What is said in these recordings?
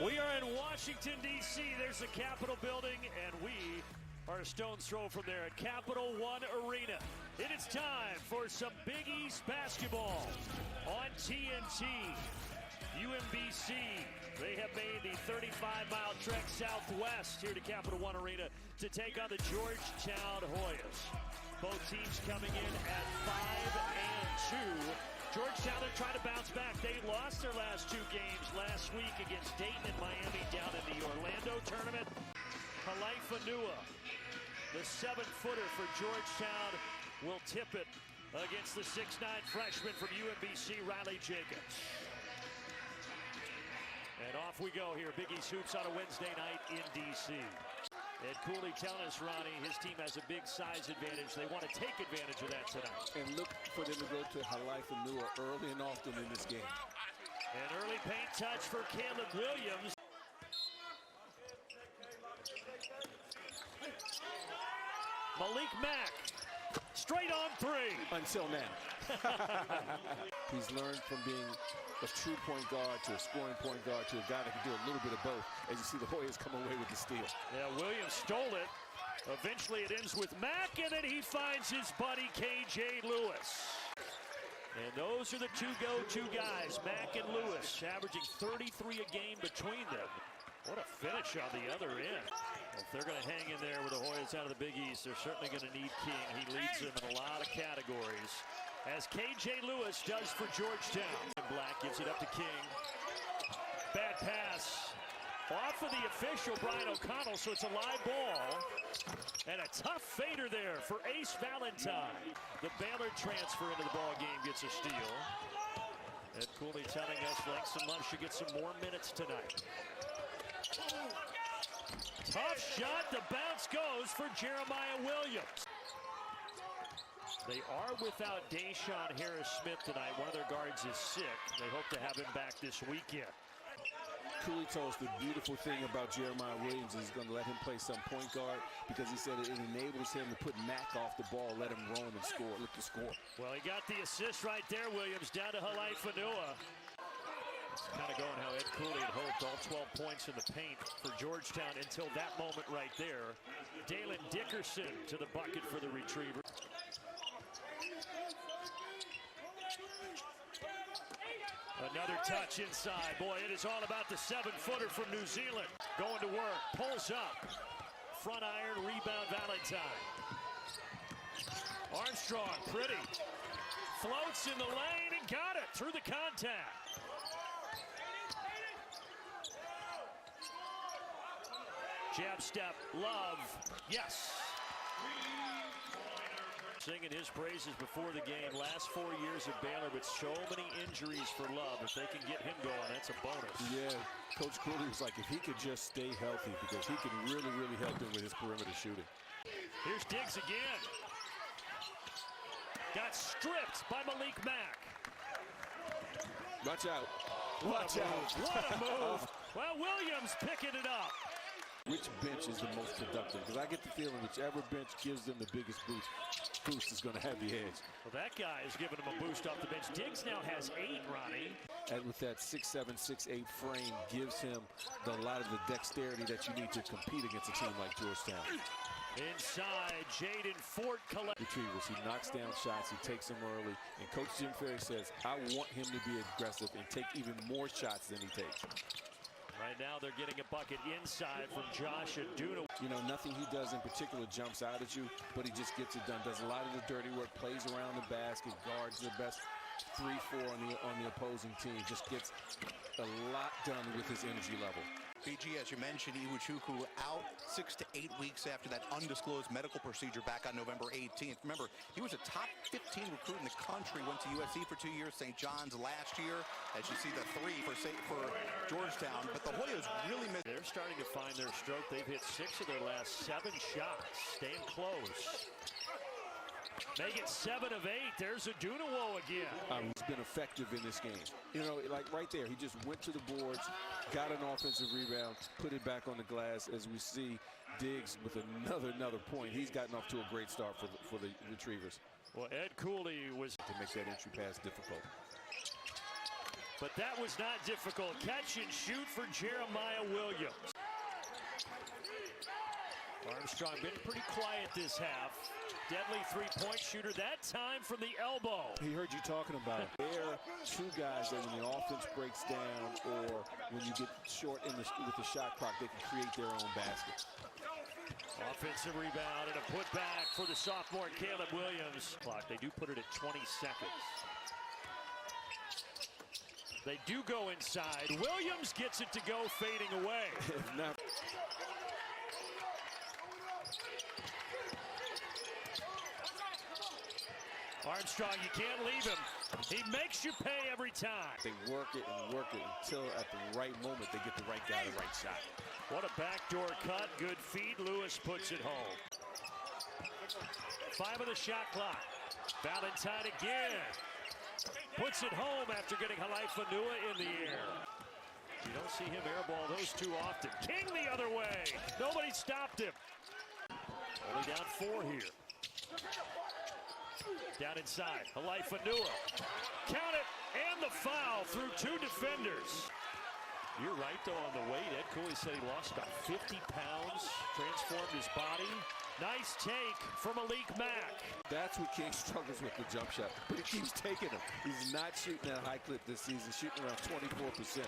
We are in Washington, D.C. There's the Capitol building, and we are a stone's throw from there at Capital One Arena. It is time for some Big East basketball on TNT. UMBC, they have made the 35-mile trek southwest here to Capital One Arena to take on the Georgetown Hoyas. Both teams coming in at 5-2. Georgetown, they're trying to bounce back. They lost their last two games last week against Dayton and Miami down in the Orlando tournament. Halifa-Nua, the 7-footer for Georgetown, will tip it against the 6'9 freshman from UMBC, Riley Jacobs. And off we go here. Big East Hoops on a Wednesday night in D.C. Ed Cooley telling us, Ronnie, his team has a big size advantage. They want to take advantage of that tonight. And look for them to go to Halifa-Nua early and often in this game. An early paint touch for Caleb Williams. Malik Mack, straight on three. Until now. He's learned from being a true point guard to a scoring point guard to a guy that can do a little bit of both. As you see the Hoyas come away with the steal. Yeah, Williams stole it. Eventually it ends with Mack, and then he finds his buddy KJ Lewis. And those are the two go-to guys, Mack and Lewis, averaging 33 a game between them. What a finish on the other end. If they're going to hang in there with the Hoyas out of the Big East, they're certainly going to need King. He leads them in a lot of categories, as KJ Lewis does for Georgetown. Black gives it up to King. Bad pass off of the official, Brian O'Connell, so it's a live ball. And a tough fader there for Ace Valentine. The Baylor transfer into the ball game gets a steal. Ed Cooley telling us Langston Love should get some more minutes tonight. Tough shot, the bounce goes for Jeremiah Williams. They are without Deshaun Harris-Smith tonight. One of their guards is sick. They hope to have him back this weekend. Cooley told us the beautiful thing about Jeremiah Williams is he's going to let him play some point guard because he said it enables him to put Mack off the ball, let him roam and score, look to score. Well, he got the assist right there, Williams, down to Halifa-Nua. It's kind of going how Ed Cooley had hoped, all 12 points in the paint for Georgetown until that moment right there. Dalen Dickerson to the bucket for the Retrievers. Another touch inside. Boy, it is all about the 7-footer from New Zealand. Going to work, pulls up. Front iron, rebound, Valentine. Armstrong, pretty. Floats in the lane and got it through the contact. Jab step, Love, yes. Singing his praises before the game. Last 4 years at Baylor, but so many injuries for Love. If they can get him going, that's a bonus. Yeah, Coach Cooley was like, if he could just stay healthy, because he can really, really help him with his perimeter shooting. Here's Diggs again. Got stripped by Malik Mack. Watch out. Watch out. What a move. Well, Williams picking it up. Which bench is the most productive? Because I get the feeling whichever bench gives them the biggest boost is going to have the edge. Well, that guy is giving him a boost off the bench. Diggs now has 8, Ronnie. And with that 6'7", 6'8" frame, gives him a lot of the dexterity that you need to compete against a team like Georgetown. Inside, Jaden Fort collects. Retrievers, he knocks down shots, he takes them early, and Coach Jim Ferry says, I want him to be aggressive and take even more shots than he takes. Right now they're getting a bucket inside from Josh Aduna. You know, nothing he does in particular jumps out at you, but he just gets it done. Does a lot of the dirty work, plays around the basket, guards the best 3-4 on the opposing team. Just gets a lot done with his energy level. BG, as you mentioned, Iwuchukwu out 6 to 8 weeks after that undisclosed medical procedure back on November 18th. Remember, he was a top 15 recruit in the country, went to USC for 2 years, St. John's last year. As you see, the 3 for Georgetown, but the Hoyas really missed. They're starting to find their stroke. They've hit 6 of their last 7 shots, staying close. Make it 7 of 8. There's Adunawo again. He's been effective in this game. You know, like right there, he just went to the boards, got an offensive rebound, put it back on the glass. As we see Diggs with another point. He's gotten off to a great start for the Retrievers. Well, Ed Cooley was to make that entry pass difficult. But that was not difficult. Catch and shoot for Jeremiah Williams. Armstrong been pretty quiet this half. Deadly three-point shooter, that time from the elbow. He heard you talking about it. There are two guys that when the offense breaks down or when you get short with the shot clock, they can create their own basket. Offensive rebound and a putback for the sophomore Caleb Williams. They do put it at 20 seconds. They do go inside. Williams gets it to go, fading away. Armstrong, you can't leave him. He makes you pay every time. They work it until at the right moment they get the right guy the right shot. What a backdoor cut. Good feed. Lewis puts it home. 5 on the shot clock. Valentine again. Puts it home after getting Halaifanua in the air. You don't see him airball those too often. King the other way. Nobody stopped him. Only down 4 here. Down inside, Halaifanua. Count it, and the foul through 2 defenders. You're right, though, on the weight. Ed Cooley said he lost about 50 pounds, transformed his body. Nice take from Malik Mack. That's what King struggles with, the jump shot, but he keeps taking them. He's not shooting at a high clip this season, shooting around 24%.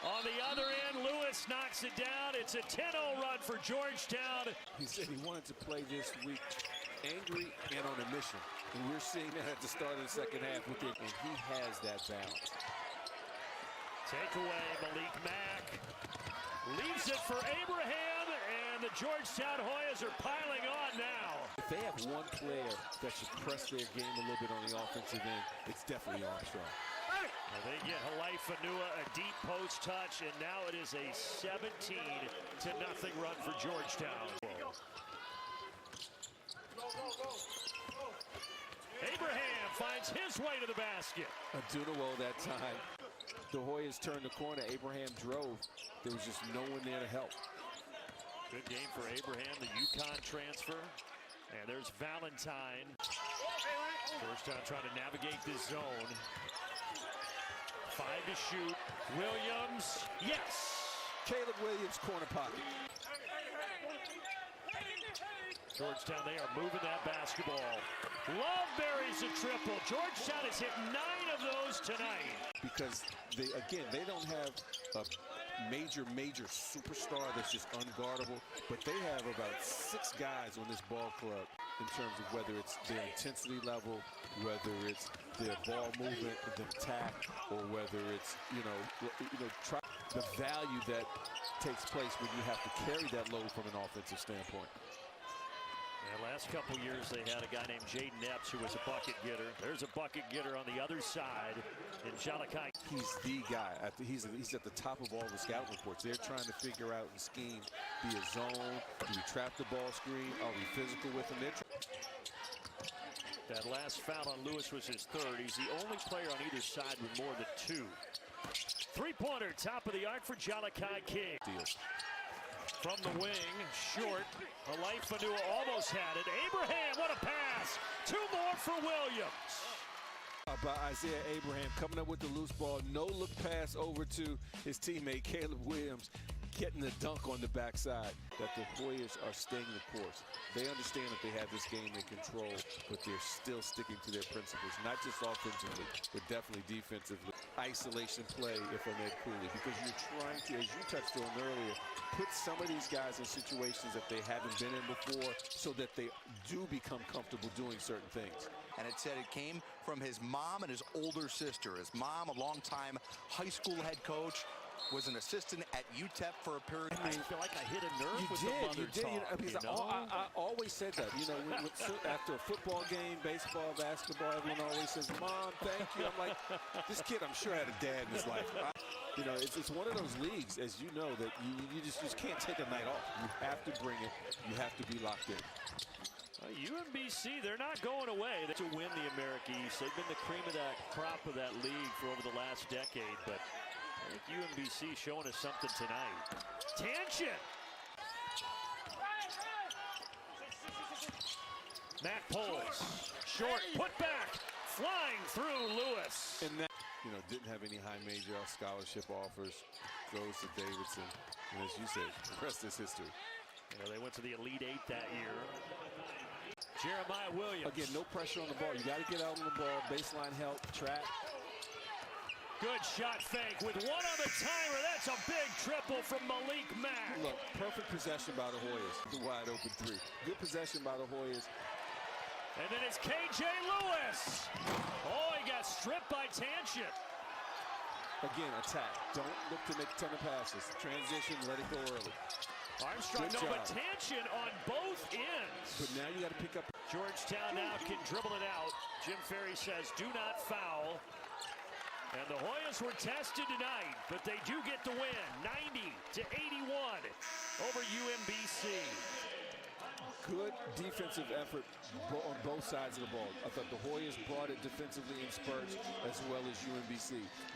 On the other end, Lewis knocks it down. It's a 10-0 run for Georgetown. He said he wanted to play this week angry and on a mission. And we're seeing that at the start of the second half with it, and he has that balance. Take away Malik Mack. Leaves it for Abraham, and the Georgetown Hoyas are piling on now. If they have one player that should press their game a little bit on the offensive end, it's definitely Armstrong. Well, they get Halaifanua a deep post touch, and now it is a 17-0 run for Georgetown. Abraham finds his way to the basket. Adunawo that time. The Hoyas turned the corner. Abraham drove. There was just no one there to help. Good game for Abraham, the UConn transfer. And there's Valentine. Georgetown trying to navigate this zone. 5 to shoot. Williams, yes! Caleb Williams, corner pocket. Georgetown, they are moving that basketball. Love buries a triple. Georgetown has hit 9 of those tonight. Because, they don't have a major superstar that's just unguardable, but they have about 6 guys on this ball club in terms of whether it's their intensity level, whether it's their ball movement, the attack, or whether it's, the value that takes place when you have to carry that load from an offensive standpoint. And last couple years, they had a guy named Jaden Epps who was a bucket getter. There's a bucket getter on the other side in Jalakai. He's the guy. He's at the top of all the scout reports. They're trying to figure out and scheme, be a zone, do we trap the ball screen, are we physical with him? That last foul on Lewis was his 3rd. He's the only player on either side with more than 2. 3-pointer, top of the arc for Jalakai King. Deals. From the wing, short. Halaifanua almost had it. Abraham, what a pass! 2 more for Williams. By Isaiah Abraham coming up with the loose ball. No look pass over to his teammate Caleb Williams, getting the dunk on the backside. That the Hoyas are staying the course. They understand that they have this game in control, but they're still sticking to their principles, not just offensively, but definitely defensively. Isolation play, if I'm Ed Cooley, because you're trying to, as you touched on earlier, put some of these guys in situations that they haven't been in before so that they do become comfortable doing certain things. And it said it came from his mom and his older sister. His mom, a longtime high school head coach, was an assistant at UTEP for a period. I feel like I hit a nerve with the mother talk. I always said that. After a football game, baseball, basketball, everyone always says, "Mom, thank you." I'm like, this kid, I'm sure had a dad in his life. It's one of those leagues, as you know, that you just can't take a night off. You have to bring it. You have to be locked in. UMBC, they're not going away to win the America East. They've been the cream of that crop of that league for over the last decade, but I think UMBC showing us something tonight. Tangent! Mack pulls. Short, put back, flying through Lewis. didn't have any high major scholarship offers, goes to Davidson. And as you said, the rest is history. They went to the Elite Eight that year. Jeremiah Williams. Again, no pressure on the ball. You got to get out on the ball, baseline help, track. Good shot fake with one on the timer. That's a big triple from Malik Mack. Look, perfect possession by the Hoyas. The wide open three. Good possession by the Hoyas. And then it's KJ Lewis. Oh, he got stripped by Tangent. Again, attack. Don't look to make a ton of passes. Transition, let it go early. Armstrong, Good no, job. but Tangent on both ends. But now you got to pick up. Georgetown now can dribble it out. Jim Ferry says, do not foul. And the Hoyas were tested tonight, but they do get the win, 90-81 over UMBC. Good defensive effort on both sides of the ball. I thought the Hoyas brought it defensively in spurts as well as UMBC.